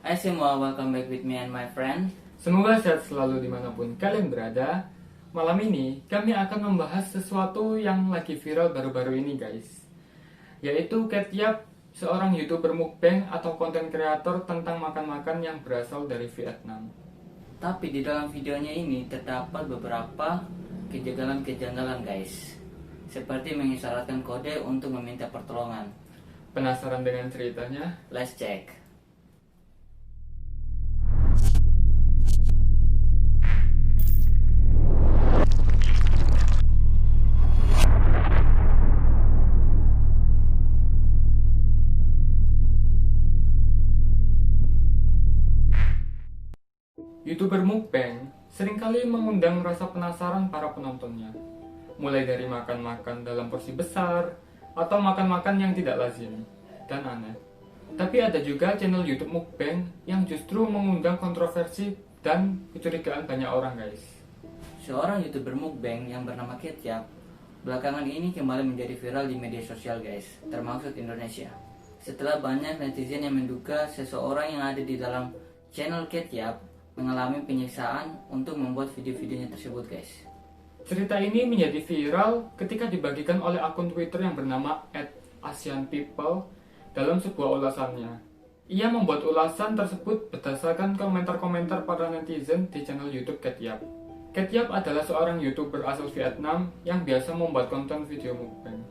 Hai semua, welcome back with me and my friend. Semoga sehat selalu dimanapun kalian berada. Malam ini kami akan membahas sesuatu yang lagi viral baru-baru ini guys, yaitu Catyap, seorang youtuber mukbang atau konten kreator tentang makan-makan yang berasal dari Vietnam. Tapi di dalam videonya ini terdapat beberapa kejanggalan-kejanggalan guys, seperti mengisyaratkan kode untuk meminta pertolongan. Penasaran dengan ceritanya? Let's check. YouTuber mukbang seringkali mengundang rasa penasaran para penontonnya, mulai dari makan-makan dalam porsi besar atau makan-makan yang tidak lazim dan aneh. Tapi ada juga channel YouTube mukbang yang justru mengundang kontroversi dan kecurigaan banyak orang guys. Seorang youtuber mukbang yang bernama Catyap belakangan ini kembali menjadi viral di media sosial guys, termasuk Indonesia. Setelah banyak netizen yang menduga seseorang yang ada di dalam channel Catyap mengalami penyiksaan untuk membuat video-videonya tersebut guys. Cerita ini menjadi viral ketika dibagikan oleh akun Twitter yang bernama @AsianPeople dalam sebuah ulasannya. Ia membuat ulasan tersebut berdasarkan komentar-komentar para netizen di channel YouTube Catyap. Catyap adalah seorang YouTuber asal Vietnam yang biasa membuat konten video mukbang.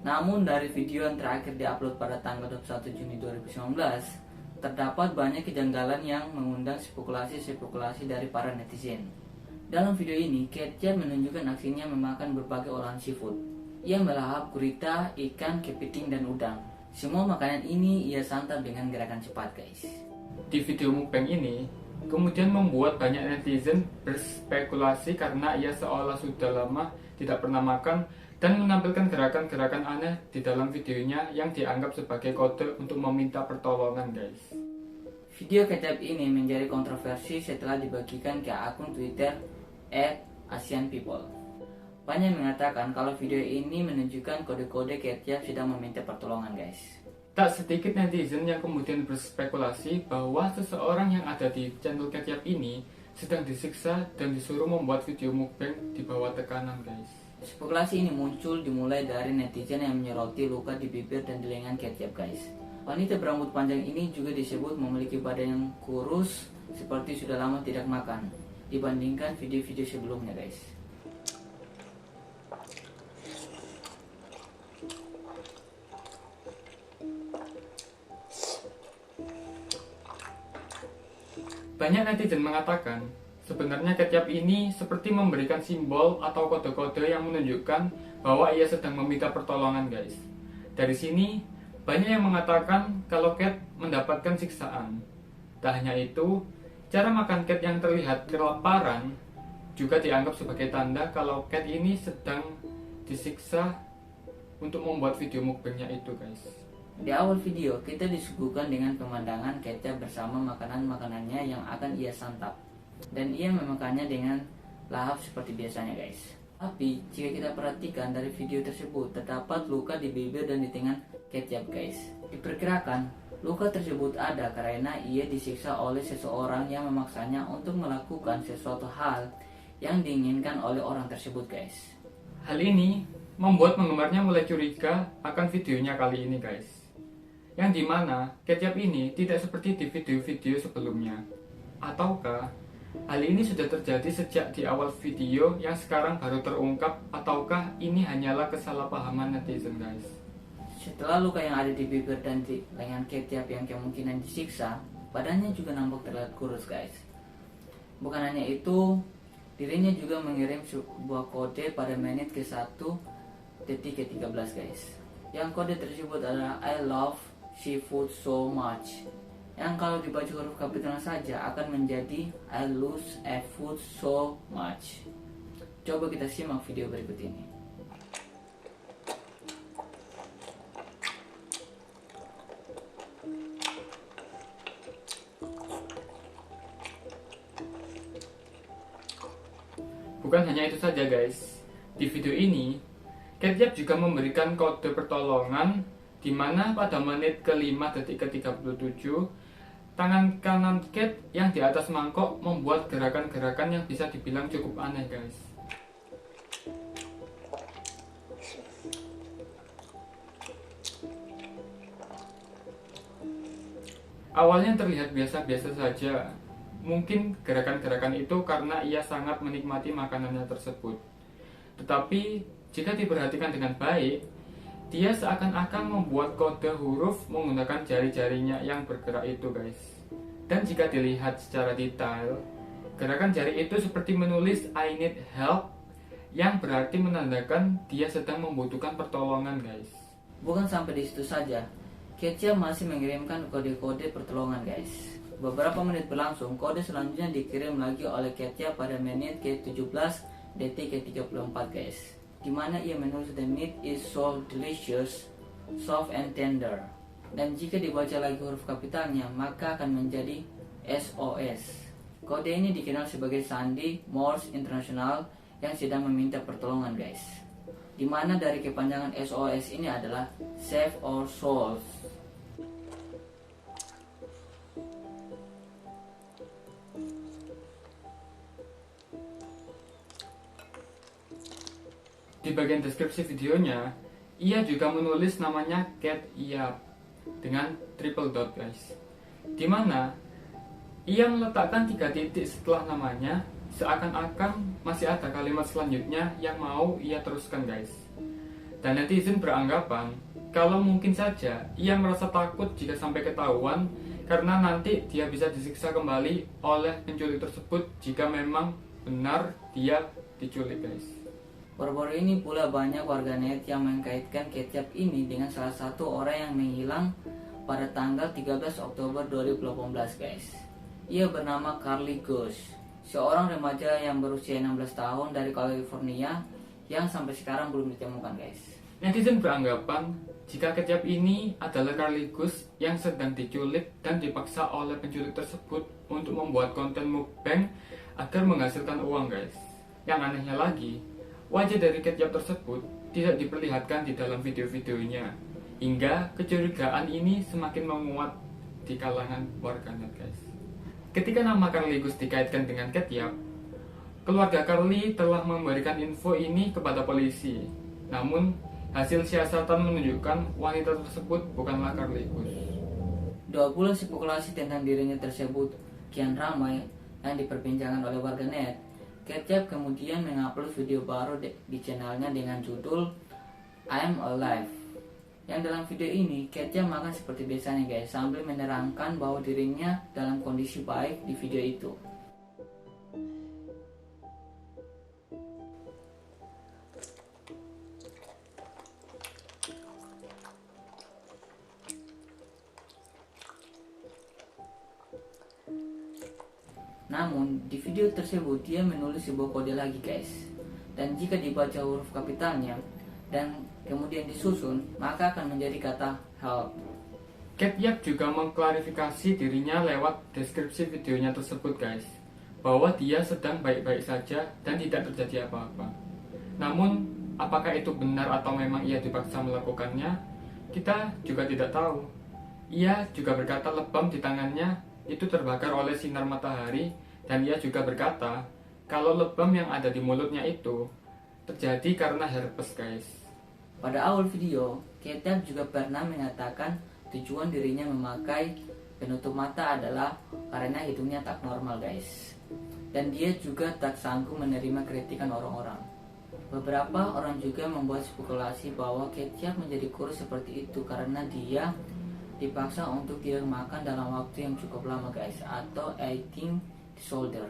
Namun dari video yang terakhir diupload pada tanggal 21 Juni 2019, terdapat banyak kejanggalan yang mengundang spekulasi-spekulasi dari para netizen. Dalam video ini, Catyap menunjukkan aksinya memakan berbagai olahan seafood. Ia melahap gurita, ikan, kepiting, dan udang. Semua makanan ini ia santap dengan gerakan cepat guys. Di video mukbang ini, kemudian membuat banyak netizen berspekulasi karena ia seolah sudah lama tidak pernah makan dan menampilkan gerakan-gerakan aneh di dalam videonya yang dianggap sebagai kode untuk meminta pertolongan guys. Video Catyap ini menjadi kontroversi setelah dibagikan ke akun Twitter @AsianPeople. Banyak mengatakan kalau video ini menunjukkan kode-kode Catyap sedang meminta pertolongan guys. Tak sedikit netizen yang kemudian berspekulasi bahwa seseorang yang ada di channel Catyap ini sedang disiksa dan disuruh membuat video mukbang di bawah tekanan guys. Spekulasi ini muncul dimulai dari netizen yang menyoroti luka di bibir dan di lengan Catyap guys. Wanita berambut panjang ini juga disebut memiliki badan yang kurus seperti sudah lama tidak makan dibandingkan video-video sebelumnya guys. Banyak netizen mengatakan, sebenarnya Catyap ini seperti memberikan simbol atau kode-kode yang menunjukkan bahwa ia sedang meminta pertolongan guys. Dari sini, banyak yang mengatakan kalau Cat mendapatkan siksaan. Tak hanya itu, cara makan Cat yang terlihat kelaparan juga dianggap sebagai tanda kalau Cat ini sedang disiksa untuk membuat video mukbangnya itu guys. Di awal video, kita disuguhkan dengan pemandangan Catyap bersama makanan-makanannya yang akan ia santap. Dan ia memakannya dengan lahap seperti biasanya guys. Tapi, jika kita perhatikan dari video tersebut, terdapat luka di bibir dan di tangan Catyap guys. Diperkirakan, luka tersebut ada karena ia disiksa oleh seseorang yang memaksanya untuk melakukan sesuatu hal yang diinginkan oleh orang tersebut guys. Hal ini membuat penggemarnya mulai curiga akan videonya kali ini guys. Yang dimana Catyap ini tidak seperti di video-video sebelumnya. Ataukah hal ini sudah terjadi sejak di awal video yang sekarang baru terungkap, ataukah ini hanyalah kesalahpahaman netizen guys? Setelah luka yang ada di bibir dan di lengan Catyap yang kemungkinan disiksa, badannya juga nampak terlihat kurus guys. Bukan hanya itu, dirinya juga mengirim sebuah kode pada menit ke-1 detik ke-13 guys. Yang kode tersebut adalah I love seafood so much, yang kalau dibaca huruf kapital saja akan menjadi I lose a food so much. Coba kita simak video berikut ini. Bukan hanya itu saja guys, di video ini Catyap juga memberikan kode pertolongan di mana pada menit ke-5 detik ke-37 Tangan kanan Kate yang di atas mangkok membuat gerakan-gerakan yang bisa dibilang cukup aneh guys. Awalnya terlihat biasa-biasa saja. Mungkin gerakan-gerakan itu karena ia sangat menikmati makanannya tersebut. Tetapi jika diperhatikan dengan baik, dia seakan-akan membuat kode huruf menggunakan jari-jarinya yang bergerak itu guys. Dan jika dilihat secara detail, gerakan jari itu seperti menulis I need help, yang berarti menandakan dia sedang membutuhkan pertolongan guys. Bukan sampai di situ saja, Ketchup masih mengirimkan kode-kode pertolongan guys. Beberapa menit berlangsung, kode selanjutnya dikirim lagi oleh Ketchup pada menit ke-17 detik ke-34 guys, dimana ia menulis the meat is so delicious, soft and tender. Dan jika dibaca lagi huruf kapitalnya, maka akan menjadi SOS. Kode ini dikenal sebagai sandi Morse International yang sedang meminta pertolongan guys, dimana dari kepanjangan SOS ini adalah Save Our Souls. Di bagian deskripsi videonya, ia juga menulis namanya Ketchup dengan triple dot guys, dimana ia meletakkan 3 titik setelah namanya, seakan-akan masih ada kalimat selanjutnya yang mau ia teruskan guys. Dan netizen beranggapan kalau mungkin saja ia merasa takut jika sampai ketahuan, karena nanti dia bisa disiksa kembali oleh penculik tersebut jika memang benar dia diculik guys. Baru-baru ini pula banyak warganet yang mengkaitkan Ketchup ini dengan salah satu orang yang menghilang pada tanggal 13 Oktober 2018 guys. Ia bernama Carly Gus, seorang remaja yang berusia 16 tahun dari California yang sampai sekarang belum ditemukan guys. Netizen beranggapan jika Ketchup ini adalah Carly Gus yang sedang diculik dan dipaksa oleh penculik tersebut untuk membuat konten mukbang agar menghasilkan uang guys. Yang anehnya lagi, wajah dari Ketchup tersebut tidak diperlihatkan di dalam video-videonya, hingga kecurigaan ini semakin menguat di kalangan warganet guys. Ketika nama Carly Gus dikaitkan dengan Ketchup, keluarga Carly telah memberikan info ini kepada polisi. Namun hasil siasatan menunjukkan wanita tersebut bukanlah Carly Gus. 2 bulan spekulasi tentang dirinya tersebut kian ramai yang diperbincangkan oleh warganet. Ketchup kemudian mengupload video baru di channelnya dengan judul I'm Alive. Yang dalam video ini Ketchup makan seperti biasanya guys, sambil menerangkan bahwa dirinya dalam kondisi baik di video itu. Namun di video tersebut dia menulis sebuah kode lagi guys, dan jika dibaca huruf kapitalnya dan kemudian disusun, maka akan menjadi kata help. Ketchup juga mengklarifikasi dirinya lewat deskripsi videonya tersebut guys, bahwa dia sedang baik-baik saja dan tidak terjadi apa-apa. Namun apakah itu benar atau memang ia dipaksa melakukannya, kita juga tidak tahu. Ia juga berkata lebam di tangannya itu terbakar oleh sinar matahari, dan ia juga berkata kalau lebam yang ada di mulutnya itu terjadi karena herpes guys. Pada awal video, Ketchup juga pernah mengatakan tujuan dirinya memakai penutup mata adalah karena hidungnya tak normal guys, dan dia juga tak sanggup menerima kritikan orang-orang. Beberapa orang juga membuat spekulasi bahwa Ketchup menjadi kurus seperti itu karena dia dipaksa untuk tidak makan dalam waktu yang cukup lama guys, atau eating disorder.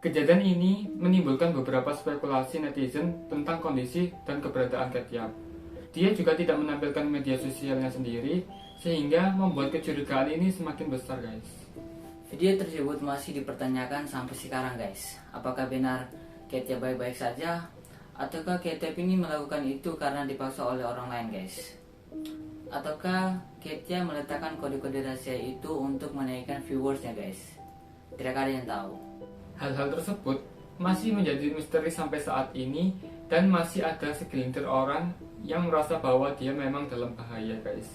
Kejadian ini menimbulkan beberapa spekulasi netizen tentang kondisi dan keberadaan Ketchup. Dia juga tidak menampilkan media sosialnya sendiri, sehingga membuat kecurigaan ini semakin besar guys. Video tersebut masih dipertanyakan sampai sekarang guys. Apakah benar Ketchup baik-baik saja, ataukah Ketchup ini melakukan itu karena dipaksa oleh orang lain guys? Ataukah Ketchup meletakkan kode-kode rahasia itu untuk menaikkan viewersnya guys? Tidak ada yang tahu. Hal-hal tersebut masih menjadi misteri sampai saat ini, dan masih ada segelintir orang yang merasa bahwa dia memang dalam bahaya guys.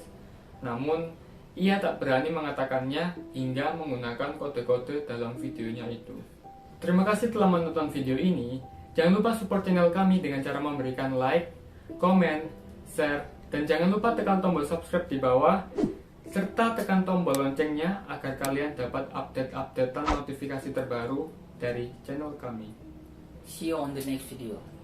Namun ia tak berani mengatakannya hingga menggunakan kode-kode dalam videonya itu. Terima kasih telah menonton video ini. Jangan lupa support channel kami dengan cara memberikan like, komen, share, dan jangan lupa tekan tombol subscribe di bawah, serta tekan tombol loncengnya agar kalian dapat update-updatean notifikasi terbaru dari channel kami. See you on the next video.